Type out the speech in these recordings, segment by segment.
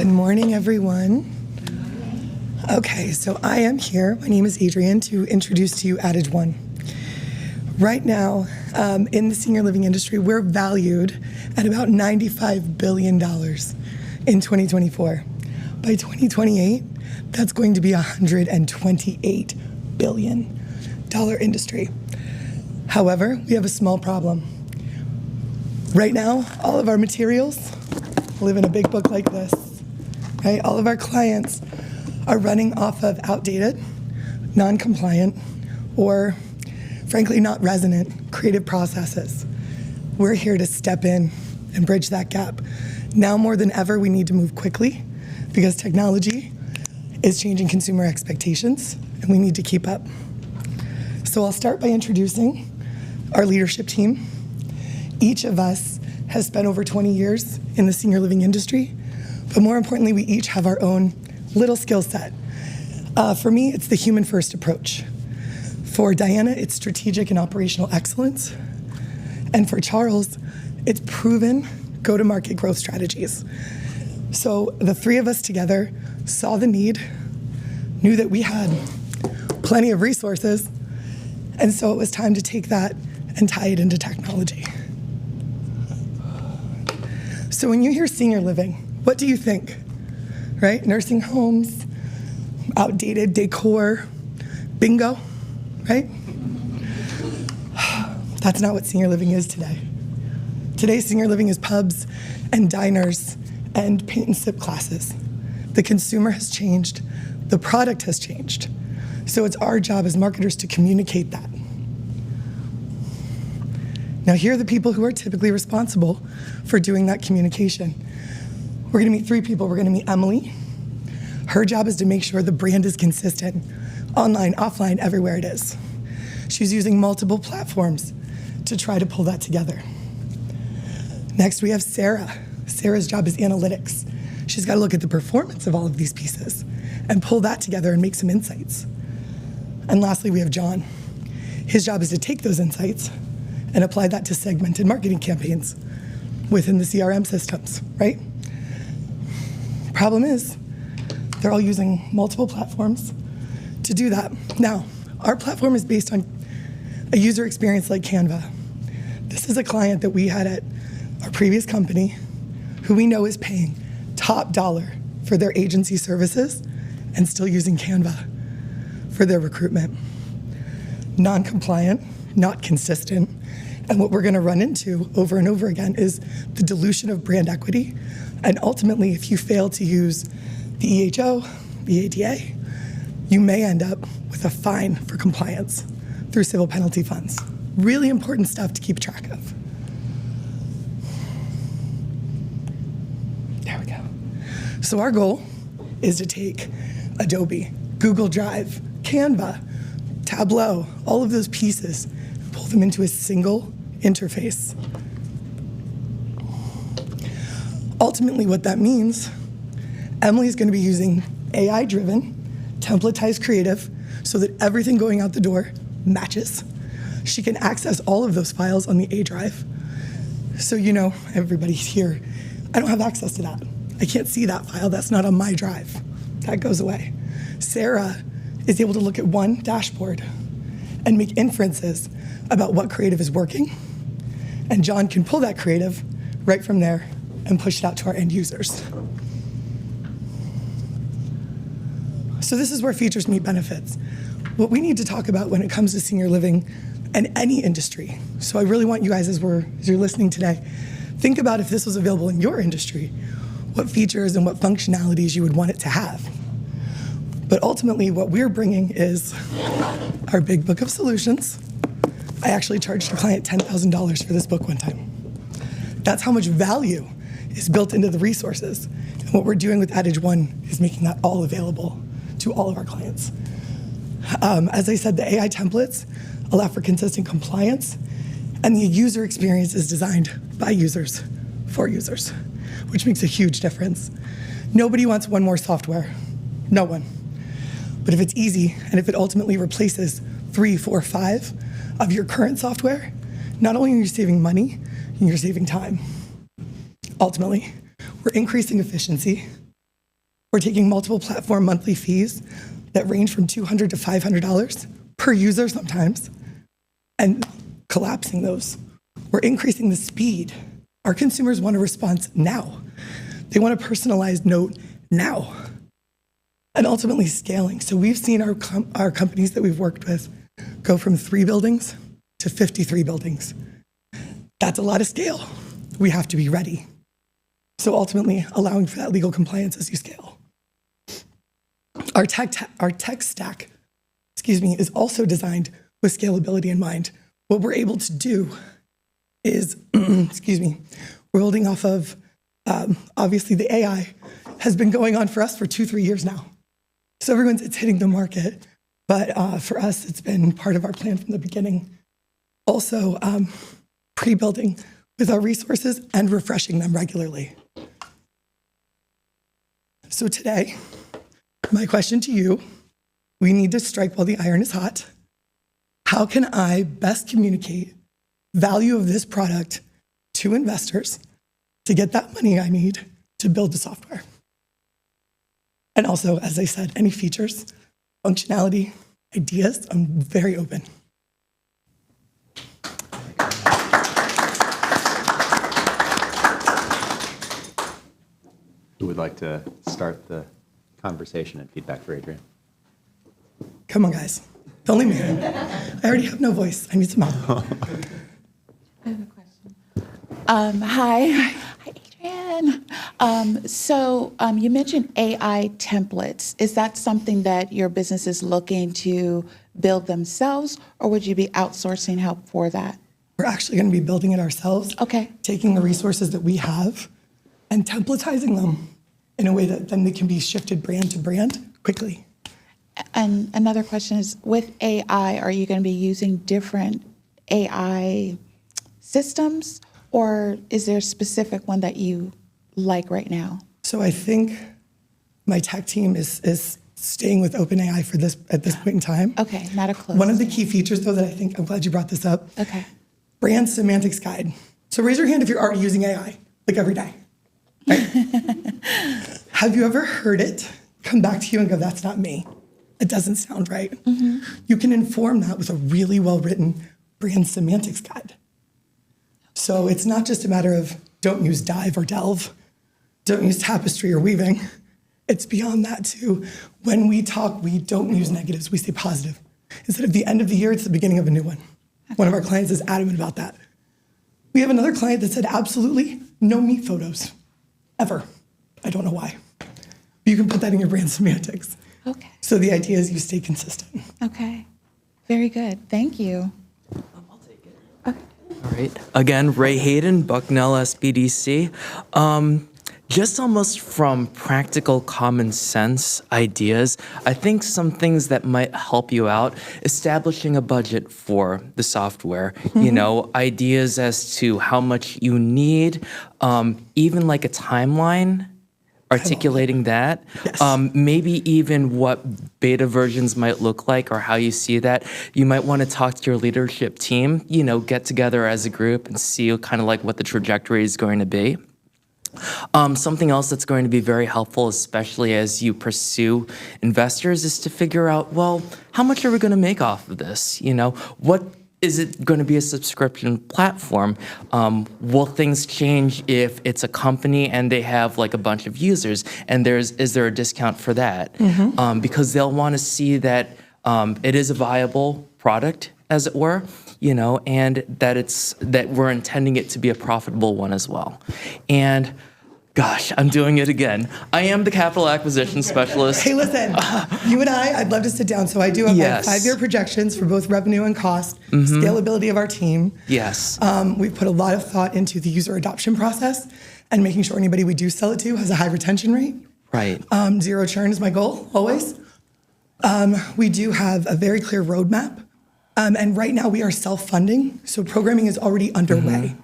Good morning, everyone. Okay, so I am here. My name is Adrian to introduce to you ADage1. Right now, in the senior living industry, we're valued at about $95 billion in 2024. By 2028, that's going to be a $128 billion industry. However, we have a small problem. Right now, all of our materials live in a big book like this, right? All of our clients are running off of outdated, non-compliant, or frankly not resonant creative processes. We're here to step in and bridge that gap. Now more than ever, we need to move quickly because technology is changing consumer expectations and we need to keep up. So I'll start by introducing our leadership team. Each of us has spent over 20 years in the senior living industry, but more importantly, we each have our own little skill set. For me, it's the human first approach. For Diana, it's strategic and operational excellence. And for Charles, it's proven go-to-market growth strategies. So the three of us together saw the need, knew that we had plenty of resources, and so it was time to take that and tie it into technology. So when you hear senior living, what do you think? Right? Nursing homes, outdated decor, bingo, right? That's not what senior living is today. Today, senior living is pubs and diners and paint and sip classes. The consumer has changed, the product has changed. So it's our job as marketers to communicate that. Now, here are the people who are typically responsible for doing that communication. We're gonna meet three people. We're gonna meet Emily. Her job is to make sure the brand is consistent, online, offline, everywhere it is. She's using multiple platforms to try to pull that together. Next, we have Sarah. Sarah's job is analytics. She's got to look at the performance of all of these pieces and pull that together and make some insights. And lastly, we have John. His job is to take those insights and apply that to segmented marketing campaigns within the CRM systems, right? Problem is, they're all using multiple platforms to do that. Now, our platform is based on a user experience like Canva. This is a client that we had at our previous company who we know is paying top dollar for their agency services and still using Canva for their recruitment. Non-compliant, not consistent, and what we're gonna run into over and over again is the dilution of brand equity, and ultimately, if you fail to use the EHO, the ADA, you may end up with a fine for compliance through civil penalty funds. Really important stuff to keep track of. There we go. So our goal is to take Adobe, Google Drive, Canva, Tableau, all of those pieces, pull them into a single interface. Ultimately, what that means, Emily's going to be using AI-driven, templatized creative so that everything going out the door matches. She can access all of those files on the A drive. So you know, everybody here, I don't have access to that. I can't see that file, that's not on my drive. That goes away. Sarah is able to look at one dashboard and make inferences about what creative is working, and John can pull that creative right from there and push it out to our end users. So this is where features meet benefits. What we need to talk about when it comes to senior living and any industry. So I really want you guys, as you're listening today, think about if this was available in your industry, what features and what functionalities you would want it to have. But ultimately, what we're bringing is our big book of solutions. I actually charged a client $10,000 for this book one time. That's how much value is built into the resources. And what we're doing with ADage1 is making that all available to all of our clients. As I said, the AI templates allow for consistent compliance, and the user experience is designed by users for users, which makes a huge difference. Nobody wants one more software, no one. But if it's easy, and if it ultimately replaces 3, 4, 5 of your current software, not only are you saving money, you're saving time. Ultimately, we're increasing efficiency, We're taking multiple platform monthly fees that range from $200 to $500 per user sometimes, and collapsing those. We're increasing the speed. Our consumers want a response now. They want a personalized note now. And ultimately scaling. So we've seen our companies that we've worked with go from 3 buildings to 53 buildings. That's a lot of scale. We have to be ready. So ultimately allowing for that legal compliance as you scale. Our tech stack, is also designed with scalability in mind. What we're able to do is, we're building off of, obviously the AI has been going on for us for 2-3 years now. So it's hitting the market, but for us, it's been part of our plan from the beginning. Also, pre-building with our resources and refreshing them regularly. So today, my question to you, we need to strike while the iron is hot. How can I best communicate value of this product to investors to get that money I need to build the software? And also, as I said, any features, functionality, ideas, I'm very open. Who would like to start the conversation and feedback for Adrian? Come on, guys. Don't leave me. I already have no voice. I need some help. I have a question. Hi. Hi, Adrian. So you mentioned AI templates. Is that something that your business is looking to build themselves, or would you be outsourcing help for that? We're actually going to be building it ourselves. Okay. Taking the resources that we have and templatizing them in a way that then they can be shifted brand to brand quickly. And another question is, with AI, are you going to be using different AI systems, or is there a specific one that you like right now? So I think my tech team is staying with OpenAI at this point in time. Okay, not a close. One of the key features, though, that I'm glad you brought this up. Okay. Brand semantics guide. So raise your hand if you're already using AI, like every day. Right? Have you ever heard it come back to you and go, that's not me? It doesn't sound right. Mm-hmm. You can inform that with a really well-written brand semantics guide. So it's not just a matter of don't use dive or delve, don't use tapestry or weaving. It's beyond that too. When we talk, we don't use negatives, we say positive. Instead of the end of the year, it's the beginning of a new one. Okay. One of our clients is adamant about that. We have another client that said absolutely no meat photos, ever. I don't know why. You can put that in your brand semantics. Okay. So the idea is you stay consistent. Okay. Very good. Thank you. I'll take it. Okay. All right. Again, Ray Hayden, Bucknell SBDC. Just almost from practical common sense ideas, I think some things that might help you out, establishing a budget for the software, ideas as to how much you need, even like a timeline, articulating that, Yes. maybe even what beta versions might look like or how you see that. You might want to talk to your leadership team, get together as a group and see kind of like what the trajectory is going to be. Something else that's going to be very helpful, especially as you pursue investors, is to figure out, well, how much are we going to make off of this? What is it going to be a subscription platform? Will things change if it's a company and they have like a bunch of users, and is there a discount for that? Mm-hmm. Because they'll want to see that it is a viable product, as it were, and that we're intending it to be a profitable one as well. And gosh, I'm doing it again. I am the capital acquisition specialist. Hey, listen, you and I'd love to sit down. So I do have Yes. 5-year projections for both revenue and cost, scalability of our team. Yes. We've put a lot of thought into the user adoption process and making sure anybody we do sell it to has a high retention rate. Right. 0 churn is my goal, always. We do have a very clear roadmap. And right now we are self-funding, so programming is already underway.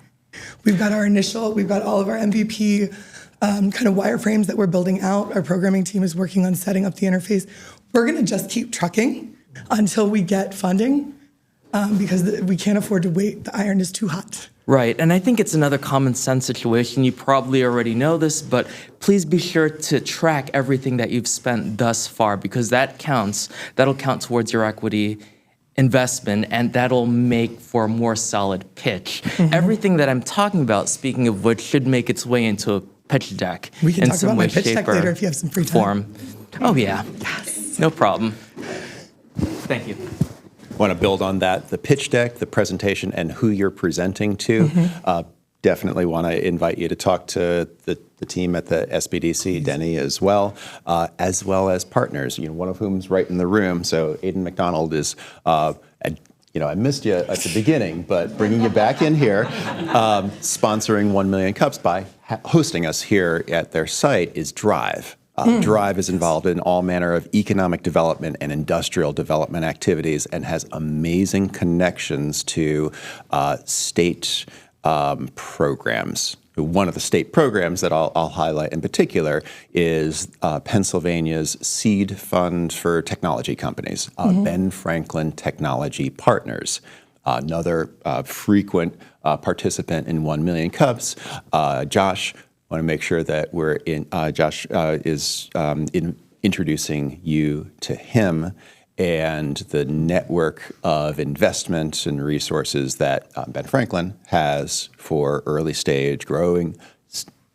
We've got all of our MVP kind of wireframes that we're building out. Our programming team is working on setting up the interface. We're gonna just keep trucking until we get funding because we can't afford to wait. The iron is too hot. Right, and I think it's another common sense situation. You probably already know this, but please be sure to track everything that you've spent thus far, because that counts. That'll count towards your equity investment, and that'll make for a more solid pitch. Everything that I'm talking about, speaking of which, should make its way into a pitch deck We can in talk some about my way, pitch shape, deck or later if you have some free time. form. Oh yeah, no problem. Thank you. Want to build on that, the pitch deck, the presentation, and who you're presenting to. Definitely want to invite you to talk to the team at the SBDC, Denny, as well as partners, one of whom's right in the room. So Aiden McDonald is, I missed you at the beginning, but bringing you back in here, sponsoring 1 Million Cups by hosting us here at their site is Drive. Drive is involved in all manner of economic development and industrial development activities and has amazing connections to state programs. One of the state programs that I'll highlight in particular is Pennsylvania's Seed Fund for Technology Companies, Ben Franklin Technology Partners. Another frequent participant in 1 Million Cups, Josh. I want to make sure that we're in. Josh is introducing you to him and the network of investments and resources that Ben Franklin has for early stage, growing,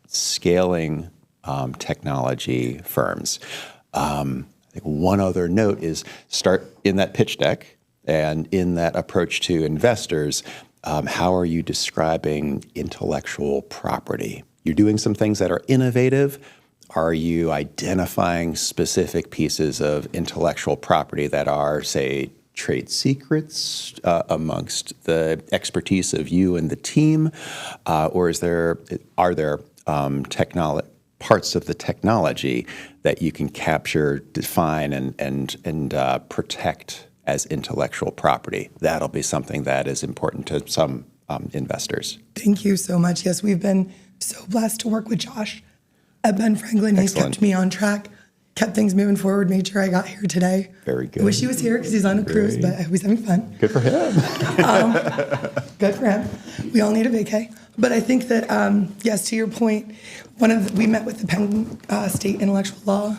scaling technology firms. I think one other note is start in that pitch deck and in that approach to investors. How are you describing intellectual property? You're doing some things that are innovative. Are you identifying specific pieces of intellectual property that are, say, trade secrets amongst the expertise of you and the team? Or are there parts of the technology that you can capture, define, and protect as intellectual property? That'll be something that is important to some investors. Thank you so much. Yes, we've been so blessed to work with Josh at Ben Franklin. He's Excellent. kept me on track, kept things moving forward, made sure I got here today. Very good. I wish he was here because he's on a cruise, but I hope he's having fun. Good for him. Good for him. We all need a vacay. But I think that, yes, to your point, we met with the Penn State Intellectual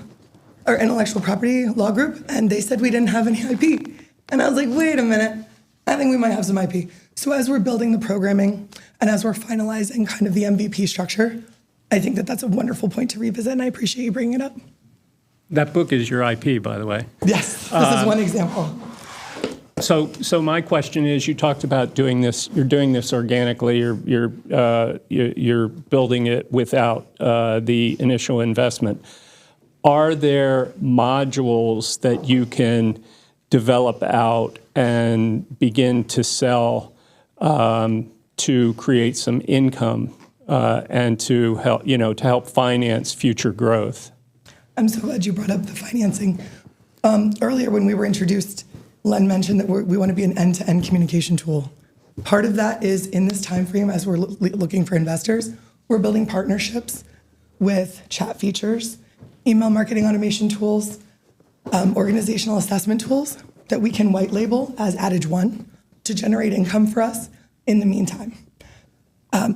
Property Law Group, and they said we didn't have any IP. And I was like, wait a minute, I think we might have some IP. So as we're building the programming and as we're finalizing kind of the MVP structure, I think that that's a wonderful point to revisit, and I appreciate you bringing it up. That book is your IP, by the way. Yes, this is one example. So my question is, you talked about doing this. You're doing this organically. You're building it without the initial investment. Are there modules that you can develop out and begin to sell to create some income and to help finance future growth? I'm so glad you brought up the financing. Earlier when we were introduced, Len mentioned that we want to be an end-to-end communication tool. Part of that is in this time frame as we're looking for investors, we're building partnerships with chat features, email marketing automation tools, organizational assessment tools that we can white label as ADage1 to generate income for us in the meantime,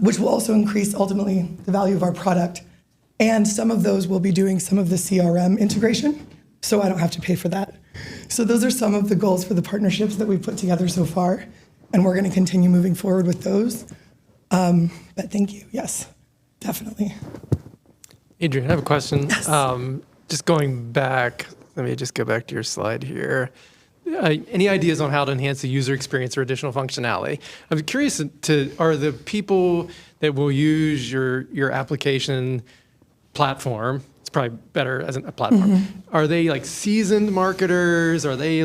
which will also increase ultimately the value of our product. And some of those will be doing some of the CRM integration, so I don't have to pay for that. So those are some of the goals for the partnerships that we've put together so far, and we're going to continue moving forward with those. But thank you. Yes, definitely. Adrian, I have a question. Yes. Just going back, let me just go back to your slide here. Any ideas on how to enhance the user experience or additional functionality? I'm curious are the people that will use your application platform, it's probably better as a platform, are they like seasoned marketers? Are they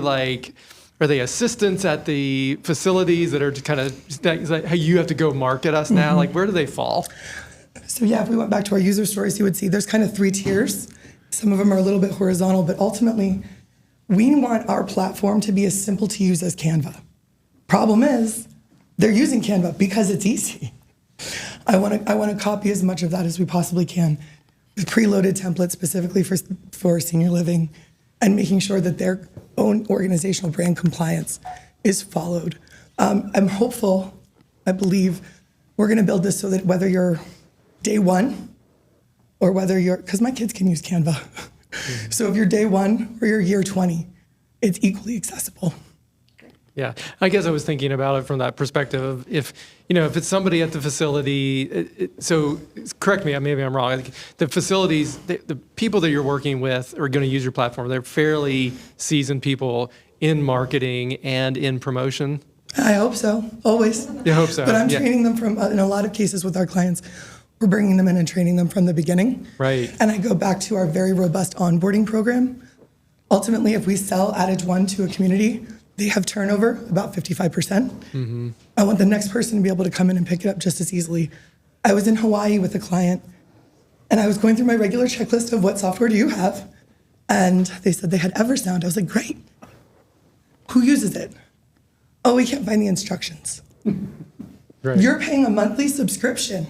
assistants at the facilities that are kind of, like, hey, you have to go market us now? Like, where do they fall? So yeah, if we went back to our user stories, you would see there's kind of 3 tiers. Some of them are a little bit horizontal, but ultimately, we want our platform to be as simple to use as Canva. Problem is, they're using Canva because it's easy. I want to copy as much of that as we possibly can with preloaded templates specifically for senior living and making sure that their own organizational brand compliance is followed. I'm hopeful, I believe, we're going to build this so that whether you're day one or whether you're, because my kids can use Canva. So if you're day one or you're year 20, it's equally accessible. Yeah, I guess I was thinking about it from that perspective of if it's somebody at the facility, so correct me, maybe I'm wrong. The facilities, the people that you're working with are going to use your platform. They're fairly seasoned people in marketing and in promotion. I hope so, always. You hope so. But I'm yeah. training them from, in a lot of cases with our clients, we're bringing them in and training them from the beginning. Right. And I go back to our very robust onboarding program. Ultimately, if we sell ADage1 to a community, they have turnover about 55%. Mm-hmm. I want the next person to be able to come in and pick it up just as easily. I was in Hawaii with a client, and I was going through my regular checklist of what software do you have? And they said they had Eversound. I was like, great. Who uses it? Oh, we can't find the instructions. Right. You're paying a monthly subscription,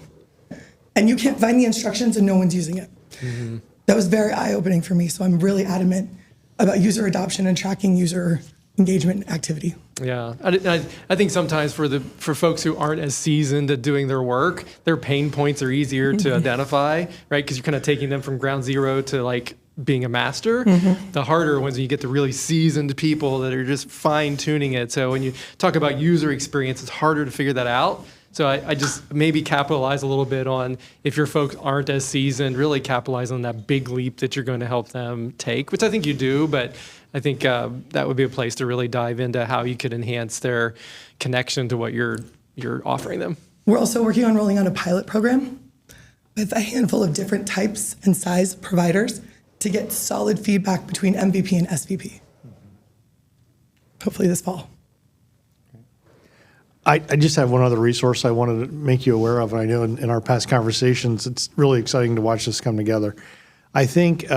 and you can't find the instructions, and no one's using it. Mm-hmm. That was very eye-opening for me, so I'm really adamant about user adoption and tracking user engagement and activity. Yeah, I think sometimes for folks who aren't as seasoned at doing their work, their pain points are easier to identify, right? Because you're kind of taking them from ground zero to like being a master. Mm-hmm. The harder ones when you get the really seasoned people that are just fine tuning it. So when you talk about user experience, it's harder to figure that out. So I just maybe capitalize a little bit on, if your folks aren't as seasoned, really capitalize on that big leap that you're going to help them take, which I think you do, but I think that would be a place to really dive into how you could enhance their connection to what you're offering them. We're also working on rolling out a pilot program with a handful of different types and size providers to get solid feedback between MVP and SVP. Hopefully this fall. I just have one other resource I wanted to make you aware of. And I know in our past conversations, it's really exciting to watch this come together. I think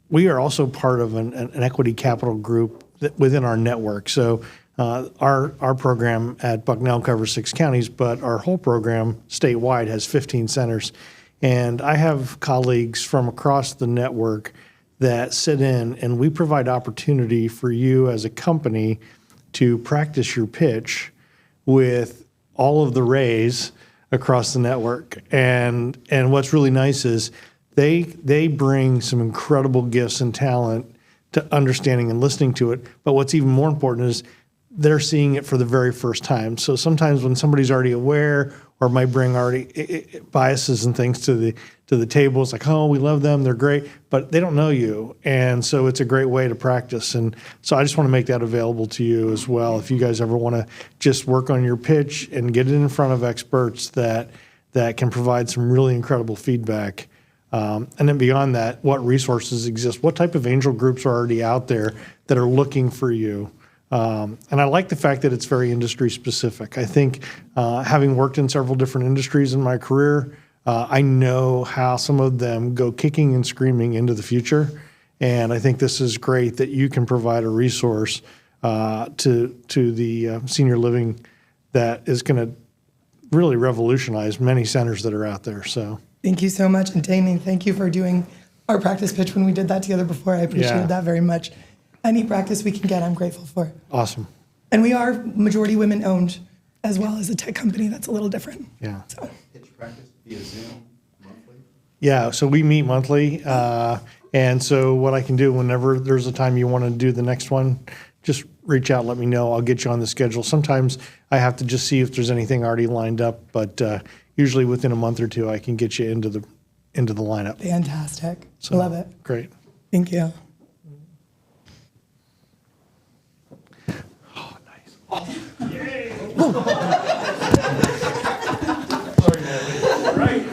we are also part of an equity capital group within our network. So our program at Bucknell covers 6 counties, but our whole program statewide has 15 centers. And I have colleagues from across the network that sit in, and we provide opportunity for you as a company to practice your pitch with all of the rays across the network. And what's really nice is they bring some incredible gifts and talent to understanding and listening to it. But what's even more important is they're seeing it for the very first time. So sometimes when somebody's already aware or might bring already biases and things to the table, it's like, oh, we love them, they're great, but they don't know you. And so it's a great way to practice. And so I just want to make that available to you as well. If you guys ever want to just work on your pitch and get it in front of experts that can provide some really incredible feedback. And then beyond that, what resources exist? What type of angel groups are already out there that are looking for you? And I like the fact that it's very industry specific. I think having worked in several different industries in my career, I know how some of them go kicking and screaming into the future. And I think this is great that you can provide a resource to the senior living that is going to really revolutionize many centers that are out there. So Thank you so much. And Danny, thank you for doing our practice pitch when we did that together before. I appreciated that very much. Any practice we can get, I'm grateful for. awesome. And we are majority women owned, as well as a tech company that's a little different. Yeah. So Pitch practice via Zoom monthly? Yeah, so we meet monthly. And so what I can do whenever there's a time you want to do the next one, just reach out, let me know. I'll get you on the schedule. Sometimes I have to just see if there's anything already lined up, but usually within a month or two, I can get you into the lineup. fantastic. So, Love it. Great. Thank you. Oh, nice.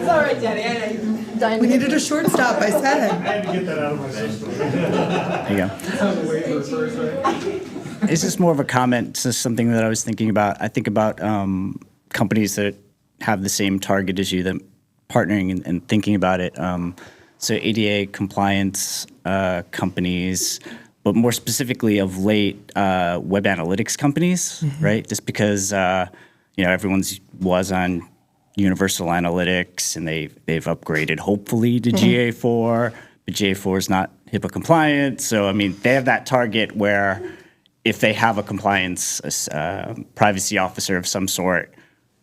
Sorry, Daddy. I know you're We needed a short stop, I said. I had to get that out of my system. There you go. It's just more of a comment to something that I was thinking about. I think about companies that have the same target as you, that partnering and thinking about it. So ADA compliance companies, but more specifically of late, web analytics companies, right? Just because everyone's was on Universal Analytics, and they've upgraded hopefully to GA4, but GA4 is not HIPAA compliant. So I mean, they have that target where if they have a compliance privacy officer of some sort,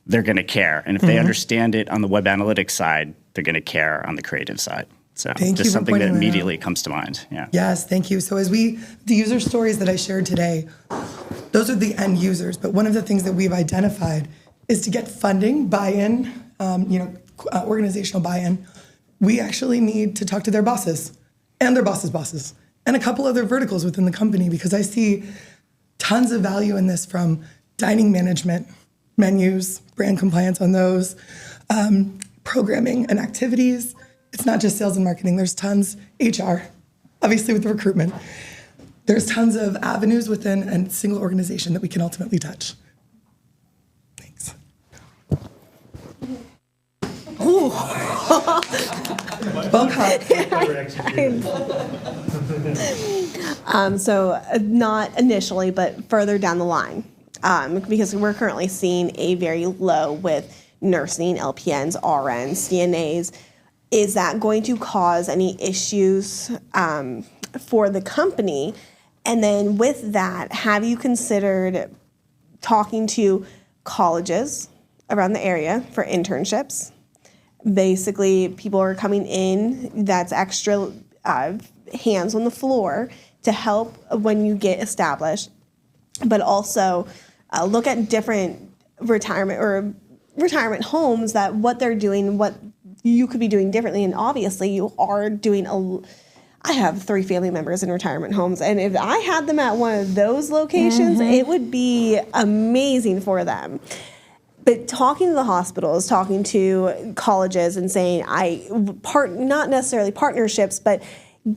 they're going to care. And if they understand it on the web analytics side, they're going to care on the creative side. So Thank you just for something that pointing that out. immediately comes to mind. Yeah. Yes, thank you. So the user stories that I shared today, those are the end users. But one of the things that we've identified is to get funding, buy-in, organizational buy-in. We actually need to talk to their bosses and their bosses' bosses and a couple other verticals within the company, because I see tons of value in this, from dining management, menus, brand compliance on those, programming and activities. It's not just sales and marketing. There's tons, HR, obviously with the recruitment. There's tons of avenues within a single organization that we can ultimately touch. Thanks. Well caught. So not initially, but further down the line, because we're currently seeing a very low with nursing, LPNs, RNs, CNAs. Is that going to cause any issues for the company? And then with that, have you considered talking to colleges around the area for internships? Basically, people are coming in, that's extra hands on the floor to help when you get established, but also look at different retirement homes, that what they're doing, what you could be doing differently. And obviously you are doing I have 3 family members in retirement homes, and if I had them at one of those locations, it would be amazing for them. But talking to the hospitals, talking to colleges and saying, not necessarily partnerships, but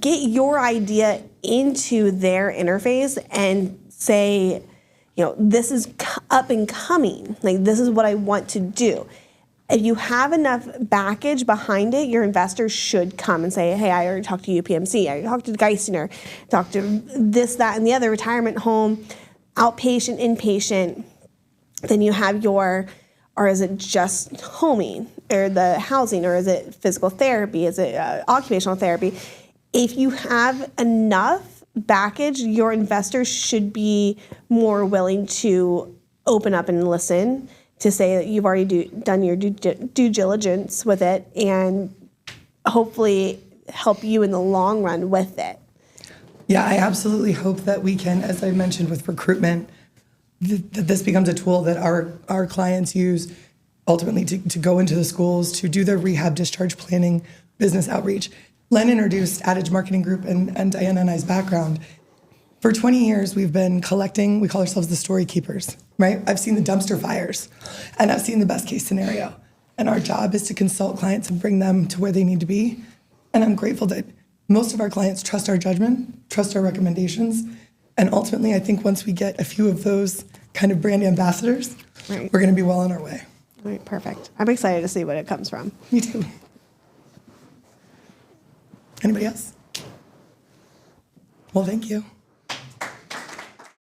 get your idea into their interface and say, this is up and coming. Like, this is what I want to do. If you have enough baggage behind it, your investors should come and say, hey, I already talked to UPMC, I already talked to Geisinger, talked to this, that, and the other retirement home, outpatient, inpatient. Then you have or is it just homing, or the housing, or is it physical therapy, is it occupational therapy? If you have enough baggage, your investors should be more willing to open up and listen, to say that you've already done your due diligence with it, and hopefully help you in the long run with it. Yeah, I absolutely hope that we can, as I mentioned with recruitment, that this becomes a tool that our clients use ultimately to go into the schools, to do their rehab discharge planning, business outreach. Len introduced ADage Marketing Group and Diana and I's background. For 20 years, we've been collecting, we call ourselves the story keepers, right? I've seen the dumpster fires, and I've seen the best case scenario. And our job is to consult clients and bring them to where they need to be. And I'm grateful that most of our clients trust our judgment, trust our recommendations. And ultimately, I think once we get a few of those kind of brand ambassadors, Right. we're going to be well on our way. Right, perfect. I'm excited to see what it comes from. Me too. Anybody else? Well, thank you.